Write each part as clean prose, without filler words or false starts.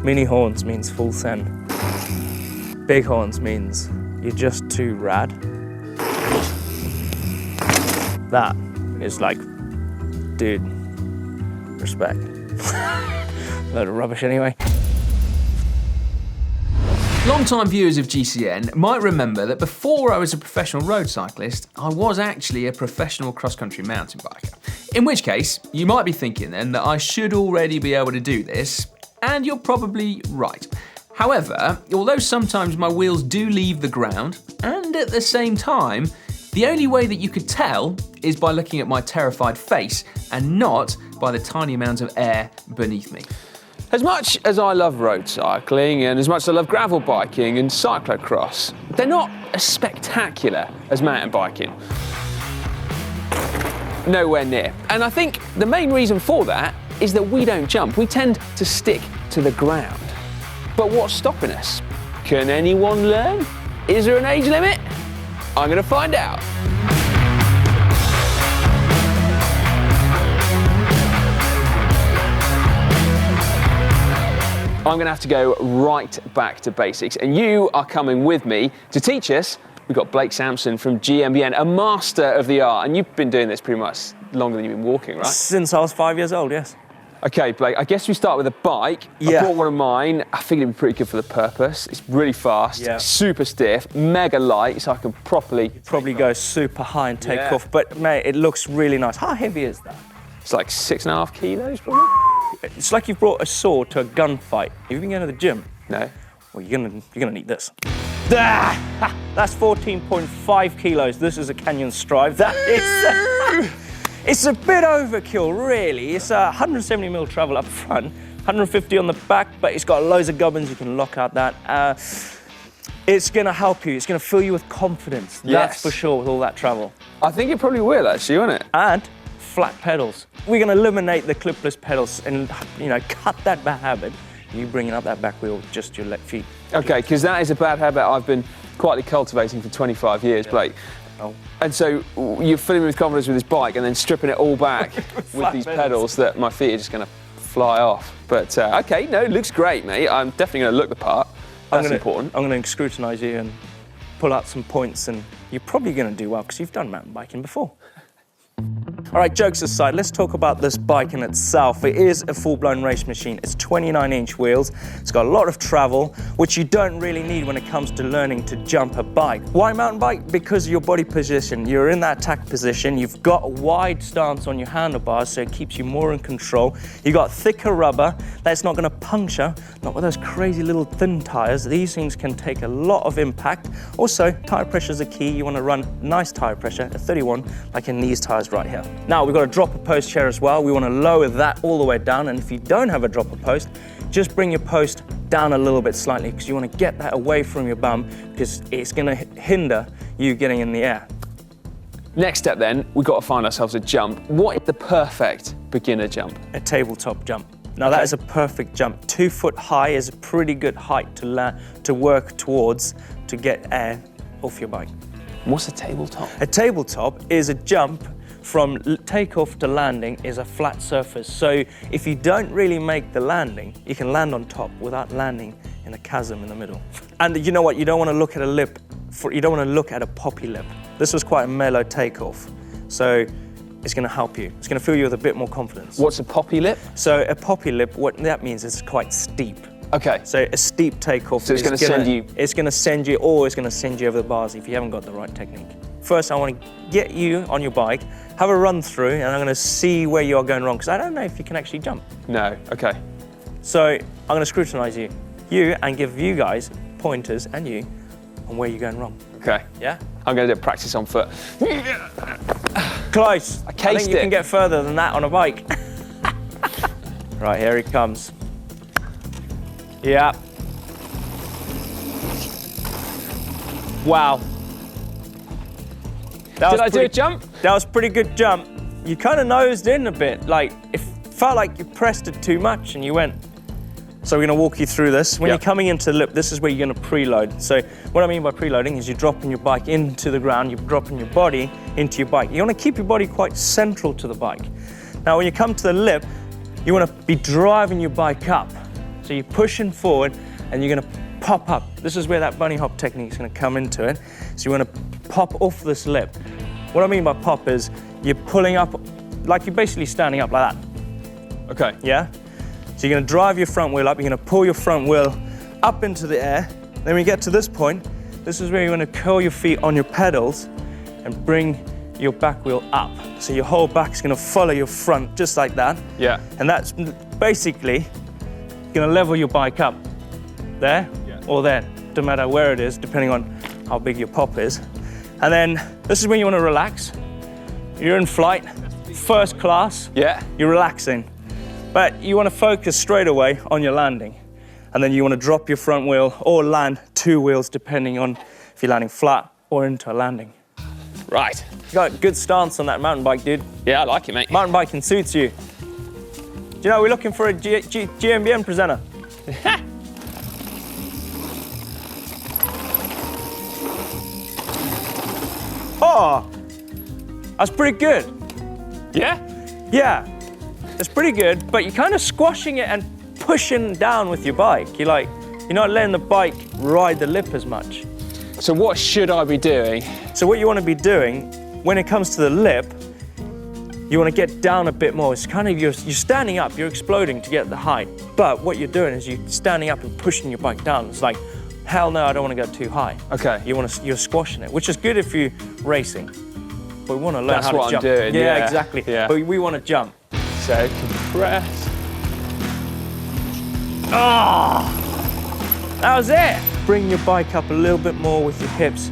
Mini horns means full send. Big horns means you're just too rad. That is like, dude, respect. Load of rubbish anyway. Long-time viewers of GCN might remember that before I was a professional road cyclist, I was actually a professional cross-country mountain biker. In which case, you might be thinking then that I should already be able to do this, and you're probably right. However, although sometimes my wheels do leave the ground, and at the same time, the only way that you could tell is by looking at my terrified face and not by the tiny amount of air beneath me. As much as I love road cycling and as much as I love gravel biking and cyclocross, they're not as spectacular as mountain biking. Nowhere near. And I think the main reason for that is that we don't jump. We tend to stick to the ground. But what's stopping us? Can anyone learn? Is there an age limit? I'm going to find out. I'm going to have to go right back to basics, and you are coming with me to teach us. We've got Blake Samson from GMBN, a master of the art, and you've been doing this pretty much longer than you've been walking, right? Since I was 5 years old, yes. Okay, Blake, I guess we start with a bike. Yeah. I brought one of mine. I figured it'd be pretty good for the purpose. It's really fast, super stiff, mega light, so I can probably go super high and take off. But mate, it looks really nice. How heavy is that? It's like 6.5 kilos, probably. It's like you've brought a sword to a gunfight. Have you been going to the gym? No. Well, you're gonna need this. That's 14.5 kilos. This is a Canyon Strive. That is. It's a bit overkill, really. It's a 170mm travel up front, 150 on the back, but it's got loads of gubbins. You can lock out that. It's gonna help you. It's gonna fill you with confidence. Yes. That's for sure with all that travel. I think it probably will, actually, won't it? And flat pedals. We're gonna eliminate the clipless pedals and, you know, cut that bad habit. You bringing up that back wheel with just your left feet. Okay, because that is a bad habit I've been quietly cultivating for 25 years, Blake. Oh. And so you're filling me with confidence with this bike and then stripping it all back with these pedals that my feet are just going to fly off. But okay, no, it looks great, mate. I'm definitely going to look the part. That's important. I'm going to scrutinise you and pull out some points, and you're probably going to do well because you've done mountain biking before. All right, jokes aside, let's talk about this bike in itself. It is a full-blown race machine. It's 29-inch wheels. It's got a lot of travel, which you don't really need when it comes to learning to jump a bike. Why mountain bike? Because of your body position. You're in that tack position. You've got a wide stance on your handlebars, so it keeps you more in control. You've got thicker rubber that's not going to puncture, not with those crazy little thin tires. These things can take a lot of impact. Also, tire pressure is a key. You want to run nice tire pressure at 31, like in these tires right here. Now, we've got a dropper post here as well. We want to lower that all the way down, and if you don't have a dropper post, just bring your post down a little bit slightly because you want to get that away from your bum because it's going to hinder you getting in the air. Next step then, we've got to find ourselves a jump. What is the perfect beginner jump? A tabletop jump. Now that is a perfect jump. 2 foot high is a pretty good height to work towards to get air off your bike. What's a tabletop? A tabletop is a jump from takeoff to landing is a flat surface. So if you don't really make the landing, you can land on top without landing in a chasm in the middle. And you know what? You don't want to look at a lip. You don't want to look at a poppy lip. This was quite a mellow takeoff. So it's going to help you. It's going to fill you with a bit more confidence. What's a poppy lip? So a poppy lip, what that means is it's quite steep. Okay. So a steep takeoff. So it's going to send you... It's going to send you, or it's going to send you over the bars if you haven't got the right technique. First, I want to get you on your bike, have a run through, and I'm going to see where you are going wrong, because I don't know if you can actually jump. No, okay. So I'm going to scrutinise you, and give you guys pointers, and you, on where you're going wrong. Okay. Yeah? I'm going to do practice on foot. Close. I think you can get further than that on a bike. Right, here he comes. Yeah. Wow. Did I do a jump? That was a pretty good jump. You kind of nosed in a bit, like it felt like you pressed it too much and you went. So we're going to walk you through this. When you're coming into the lip, this is where you're going to preload. So what I mean by preloading is you're dropping your bike into the ground, you're dropping your body into your bike. You want to keep your body quite central to the bike. Now when you come to the lip, you want to be driving your bike up. So you're pushing forward and you're gonna pop up. This is where that bunny hop technique is gonna come into it. So you wanna pop off this lip. What I mean by pop is you're pulling up, like you're basically standing up like that. Okay. Yeah? So you're gonna drive your front wheel up, you're gonna pull your front wheel up into the air. Then when you get to this point, this is where you wanna curl your feet on your pedals and bring your back wheel up. So your whole back's gonna follow your front just like that. Yeah. And that's basically gonna level your bike up there or there, no matter where it is, depending on how big your pop is. And then this is when you wanna relax. You're in flight, first class, Yeah. you're relaxing. But you wanna focus straight away on your landing. And then you wanna drop your front wheel or land 2 wheels, depending on if you're landing flat or into a landing. Right. You got a good stance on that mountain bike, dude. Yeah, I like it, mate. Mountain biking suits you. Do you know, we're looking for a GMBN presenter. Oh, that's pretty good. Yeah? Yeah, it's pretty good, but you're kind of squashing it and pushing down with your bike. You're not letting the bike ride the lip as much. So what should I be doing? So what you want to be doing, when it comes to the lip, you want to get down a bit more. It's kind of, you're standing up, you're exploding to get the height. But what you're doing is you're standing up and pushing your bike down. It's like, hell no, I don't want to go too high. Okay. You're squashing it, which is good if you're racing. But we want to learn That's how to what I'm jump. doing, Yeah, yeah, exactly. yeah. But we want to jump. So compress. That was it. Bring your bike up a little bit more with your hips.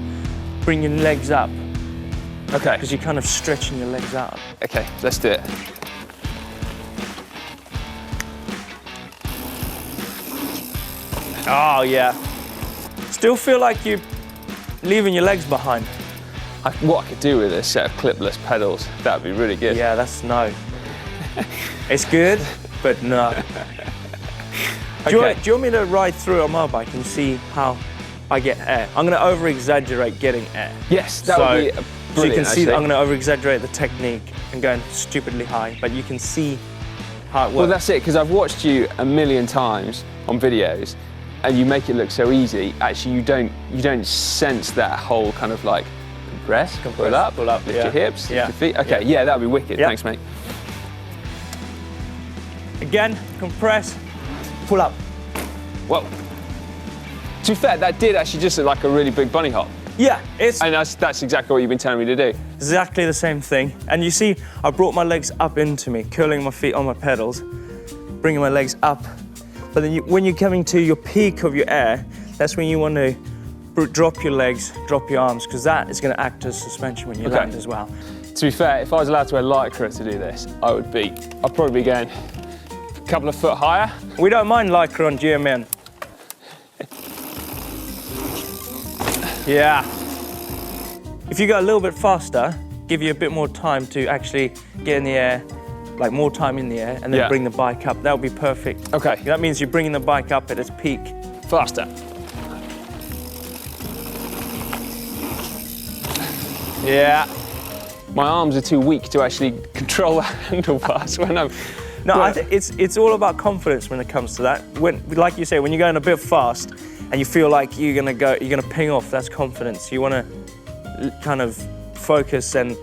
Bring your legs up, Okay. because you're kind of stretching your legs out. Okay, let's do it. Oh, yeah. Still feel like you're leaving your legs behind. What I could do with a set of clipless pedals, that would be really good. Yeah, that's no. It's good, but no. Do you want me to ride through on my bike and see how I get air? I'm going to over-exaggerate getting air. Yes, that would be brilliant, so you can see that I'm actually. going to over-exaggerate the technique and going stupidly high, but you can see how it works. Well, that's it, because I've watched you a million times on videos, and you make it look so easy. Actually, you don't sense that whole kind of like compress, pull up, lift your hips, lift your feet. Okay, yeah, that would be wicked. Yeah. Thanks, mate. Again, compress, pull up. Well, to be fair, that did actually just look like a really big bunny hop. Yeah, it's And that's exactly what you've been telling me to do. exactly the same thing. And you see, I brought my legs up into me, curling my feet on my pedals, bringing my legs up. But then when you're coming to your peak of your air, that's when you want to drop your legs, drop your arms, because that is going to act as suspension when you land as well. To be fair, if I was allowed to wear Lycra to do this, I'd probably be going a couple of foot higher. We don't mind Lycra on GMBN. Yeah. If you go a little bit faster, give you a bit more time to actually get in the air, like more time in the air, and then bring the bike up. That would be perfect. Okay. That means you're bringing the bike up at its peak. Faster. Yeah. My arms are too weak to actually control the handlebars when I'm... No, I think it's all about confidence when it comes to that. When, like you say, when you're going a bit fast and you feel like you're gonna ping off, that's confidence. You want to kind of focus and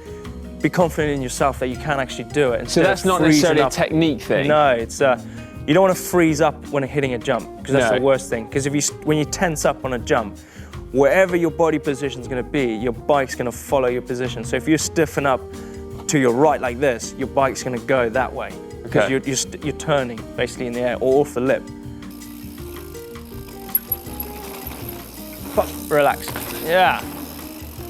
be confident in yourself that you can actually do it. So that's not necessarily a technique thing? No, it's you don't want to freeze up when hitting a jump, because that's the worst thing. Because when you tense up on a jump, wherever your body position is going to be, your bike's going to follow your position. So if you stiffen up to your right like this, your bike's going to go that way. Because you're turning basically in the air or off the lip. But relax. Yeah.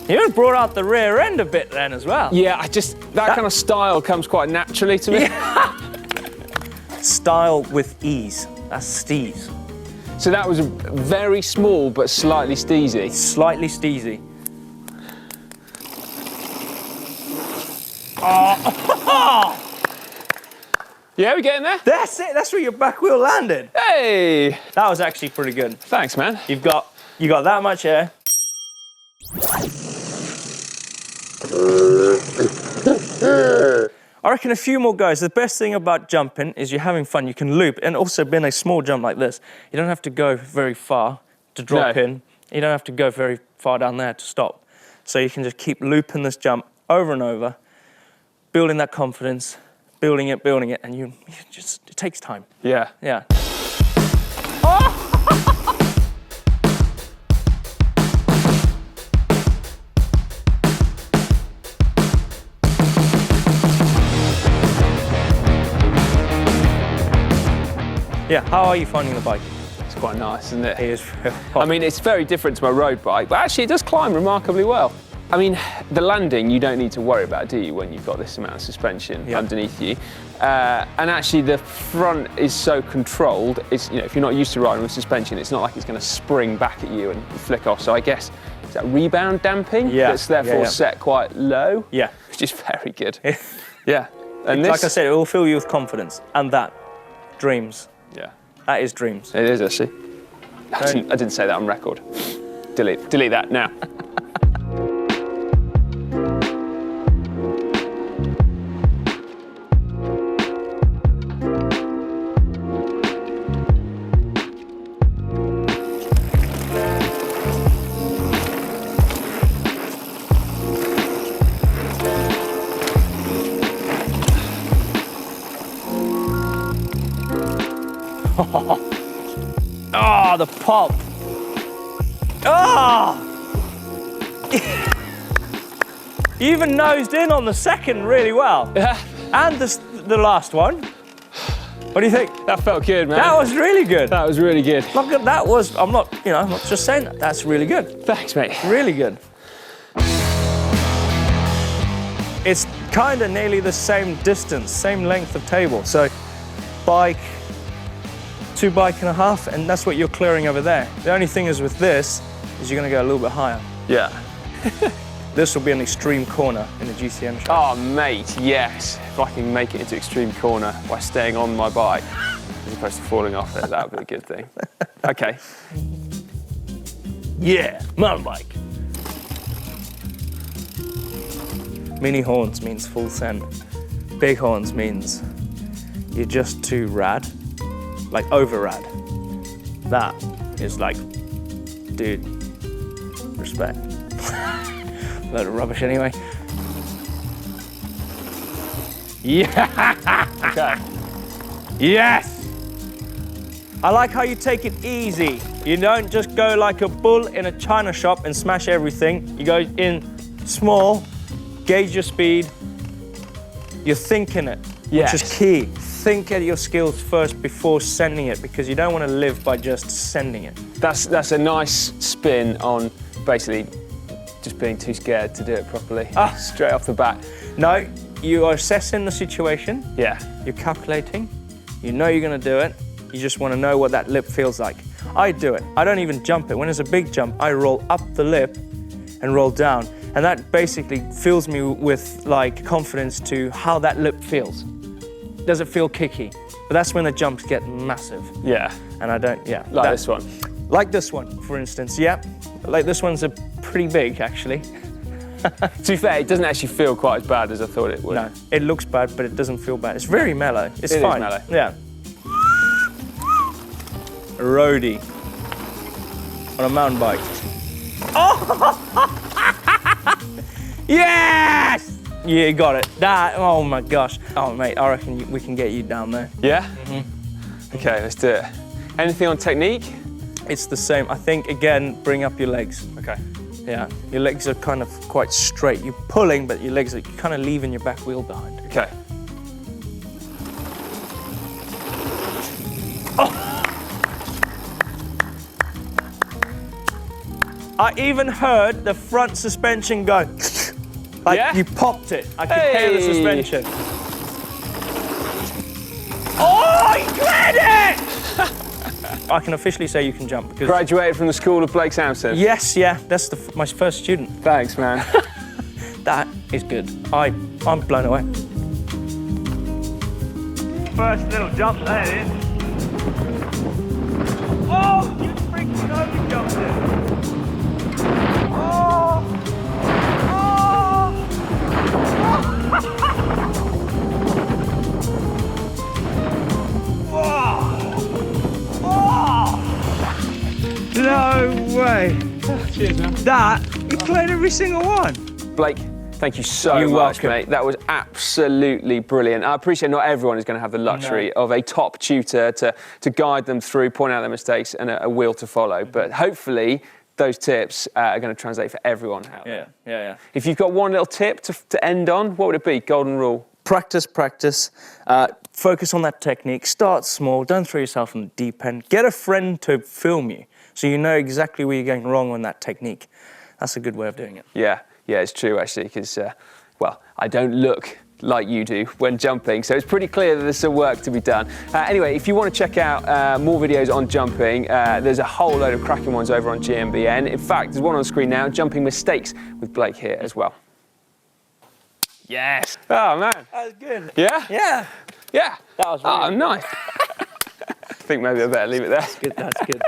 You even brought out the rear end a bit then as well. Yeah, that kind of style comes quite naturally to me. Yeah. Style with ease. That's steez. So that was very small but slightly steezy. Slightly steezy. Oh. Yeah, we getting there? That's it. That's where your back wheel landed. Hey! That was actually pretty good. Thanks, man. You got that much air. I reckon a few more goes. The best thing about jumping is you're having fun. You can loop, and also being a small jump like this, you don't have to go very far to drop in. You don't have to go very far down there to stop. So you can just keep looping this jump over and over, building that confidence, building it, and you just, it takes time. Yeah. Yeah. Yeah, how are you finding the bike? It's quite nice, isn't it? It is. I mean, it's very different to my road bike, but actually it does climb remarkably well. I mean, the landing you don't need to worry about, do you, when you've got this amount of suspension underneath you? And actually the front is so controlled, it's, you know, if you're not used to riding with suspension, it's not like it's going to spring back at you and flick off. So I guess, is that rebound damping? Yeah. That's therefore set quite low? Yeah. Which is very good. Yeah. And this, like I said, it will fill you with confidence. And that, dreams. Yeah. That is dreams. It is, actually. I didn't say that on record. Delete that now. Oh, the pop. Oh! You even nosed in on the second really well. Yeah. And the last one. What do you think? That felt good, man. That was really good. That was really good. Look at that was, I'm not just saying that. That's really good. Thanks, mate. Really good. It's kind of nearly the same distance, same length of table. So bike, 2 bike and a half, and that's what you're clearing over there. The only thing is with this, is you're gonna go a little bit higher. Yeah. This will be an extreme corner in the GCN Show. Oh, mate, yes. If I can make it into extreme corner by staying on my bike, as opposed to falling off it, that would be a good thing. Okay. Yeah, mountain bike. Mini horns means full send. Big horns means you're just too rad, like over rad. That is like, dude, respect. Load of rubbish anyway. Yeah! Okay. Yes! I like how you take it easy. You don't just go like a bull in a china shop and smash everything. You go in small, gauge your speed. You're thinking it, which is key. Think at your skills first before sending it, because you don't want to live by just sending it. That's a nice spin on basically just being too scared to do it properly. Straight off the bat. No, you are assessing the situation. Yeah. You're calculating. You know you're going to do it. You just want to know what that lip feels like. I do it. I don't even jump it. When it's a big jump, I roll up the lip and roll down. And that basically fills me with like confidence to how that lip feels. Does it feel kicky? But that's when the jumps get massive. Yeah. And I don't, Like this one. Like this one, for instance, yeah. Like this one's a pretty big, actually. To be fair, it doesn't actually feel quite as bad as I thought it would. No, it looks bad, but it doesn't feel bad. It's very mellow. It's It is fine. mellow. Yeah. A roadie on a mountain bike. Oh! Yes! Yeah, you got it. That, oh my gosh. Oh mate, I reckon we can get you down there. Yeah? Mm-hmm. Okay, let's do it. Anything on technique? It's the same. I think, again, bring up your legs. Okay. Yeah, your legs are kind of quite straight. You're pulling, but your legs are kind of leaving your back wheel behind. Okay. I even heard the front suspension go, like you popped it. I could hear the suspension. Oh, you cleared it! I can officially say you can jump. Because Graduated from the school of Blake Samson. yes, yeah, that's my first student. Thanks, man. That is good. I'm blown away. First little jump, there it is. Oh, you freaking over jumped it. Oh! Oh! way. Cheers, man. That, you played every single one. Blake, thank you so You're much, welcome. mate. That was absolutely brilliant. I appreciate not everyone is going to have the luxury of a top tutor to guide them through, point out their mistakes, and a wheel to follow. But hopefully, those tips are going to translate for everyone out there. Yeah. If you've got one little tip to end on, what would it be? Golden rule. Practice. Focus on that technique. Start small. Don't throw yourself in the deep end. Get a friend to film you so you know exactly where you're going wrong on that technique. That's a good way of doing it. Yeah, it's true actually, because, well, I don't look like you do when jumping, so it's pretty clear that there's some work to be done. Anyway, if you want to check out more videos on jumping, there's a whole load of cracking ones over on GMBN. In fact, there's one on screen now, Jumping Mistakes with Blake here as well. Yes. Oh, man. That was good. Yeah? Yeah. Yeah. That was really nice. I think maybe I better leave it there. Good, that's good.